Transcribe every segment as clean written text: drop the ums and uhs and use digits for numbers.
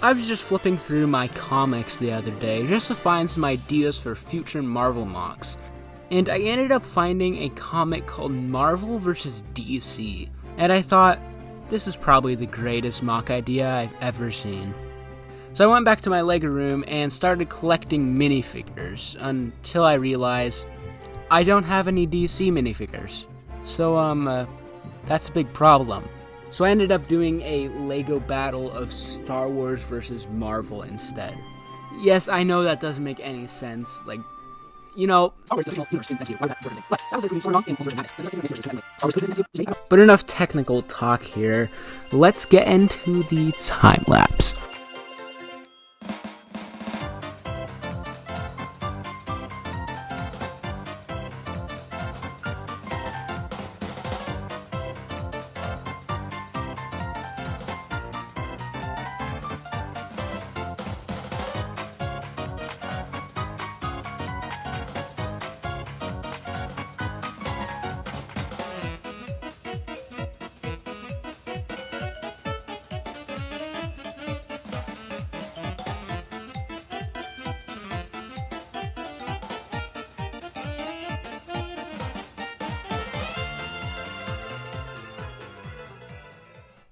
I was just flipping through my comics the other day just to find some ideas for future Marvel mocks, and I ended up finding a comic called Marvel vs. DC, and I thought, this is probably the greatest mock idea I've ever seen. So I went back to my Lego room and started collecting minifigures until I realized I don't have any DC minifigures. So, that's a big problem. So I ended up doing a Lego battle of Star Wars versus Marvel instead. Yes, I know that doesn't make any sense. Like, you know, but enough technical talk here. Let's get into the time lapse.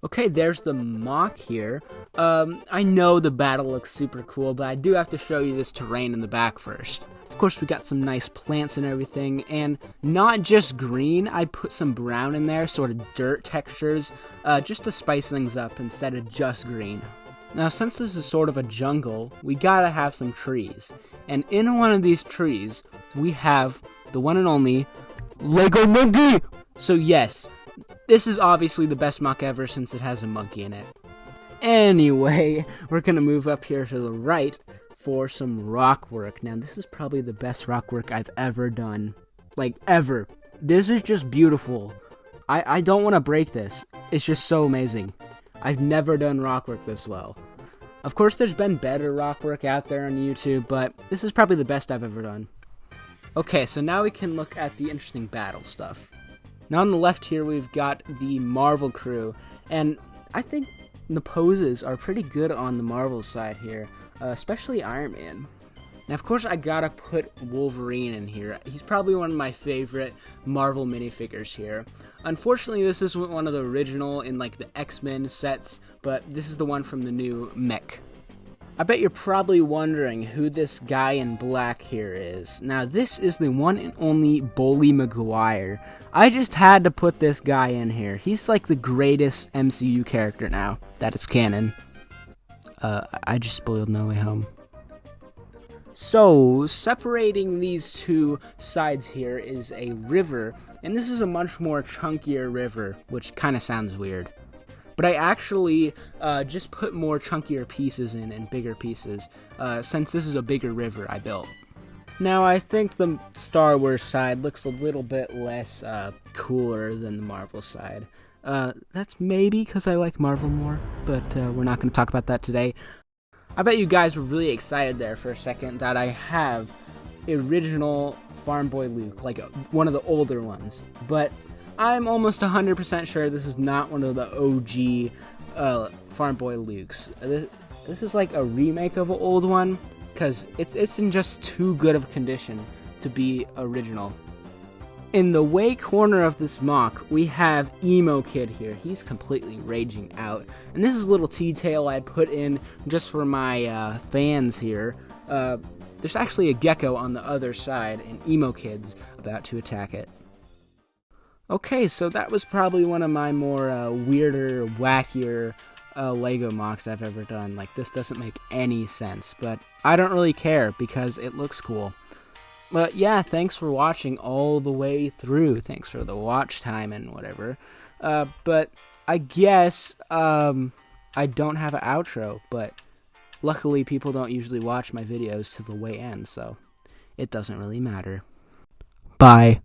Okay, there's the mock here. I know the battle looks super cool, but I do have to show you this terrain in the back first. Of course, we got some nice plants and everything, and not just green, I put some brown in there, sort of dirt textures, just to spice things up instead of just green. Now, since this is sort of a jungle, we gotta have some trees. And in one of these trees, we have the one and only Lego Monkey! So yes, this is obviously the best mock ever since it has a monkey in it. Anyway, we're gonna move up here to the right for some rock work. Now, this is probably the best rock work I've ever done. Like, ever. This is just beautiful. I don't want to break this. It's just so amazing. I've never done rock work this well. Of course, there's been better rock work out there on YouTube, but this is probably the best I've ever done. Okay, so now we can look at the interesting battle stuff. Now on the left here, we've got the Marvel crew, and I think the poses are pretty good on the Marvel side here, especially Iron Man. Now, of course, I gotta put Wolverine in here. He's probably one of my favorite Marvel minifigures here. Unfortunately, this isn't one of the original in, like, the X-Men sets, but this is the one from the new mech. I bet you're probably wondering who this guy in black here is. Now, this is the one and only Bully Maguire. I just had to put this guy in here. He's like the greatest MCU character now that it's canon. I just spoiled No Way Home. So, separating these two sides here is a river, and this is a much more chunkier river, which kind of sounds weird. But I actually just put more chunkier pieces in and bigger pieces, since this is a bigger river I built. Now, I think the Star Wars side looks a little bit less cooler than the Marvel side. That's maybe because I like Marvel more, but we're not going to talk about that today. I bet you guys were really excited there for a second that I have original Farm Boy Luke, like one of the older ones, but I'm almost 100% sure this is not one of the OG Farm Boy Lukes. This is like a remake of an old one, because it's in just too good of condition to be original. In the way corner of this mock, we have Emo Kid here. He's completely raging out. And this is a little detail I put in just for my fans here. There's actually a gecko on the other side, and Emo Kid's about to attack it. Okay, so that was probably one of my more weirder, wackier Lego mocks I've ever done. Like, this doesn't make any sense, but I don't really care because it looks cool. But yeah, thanks for watching all the way through. Thanks for the watch time and whatever. But I guess I don't have an outro, but luckily people don't usually watch my videos to the way end, so it doesn't really matter. Bye.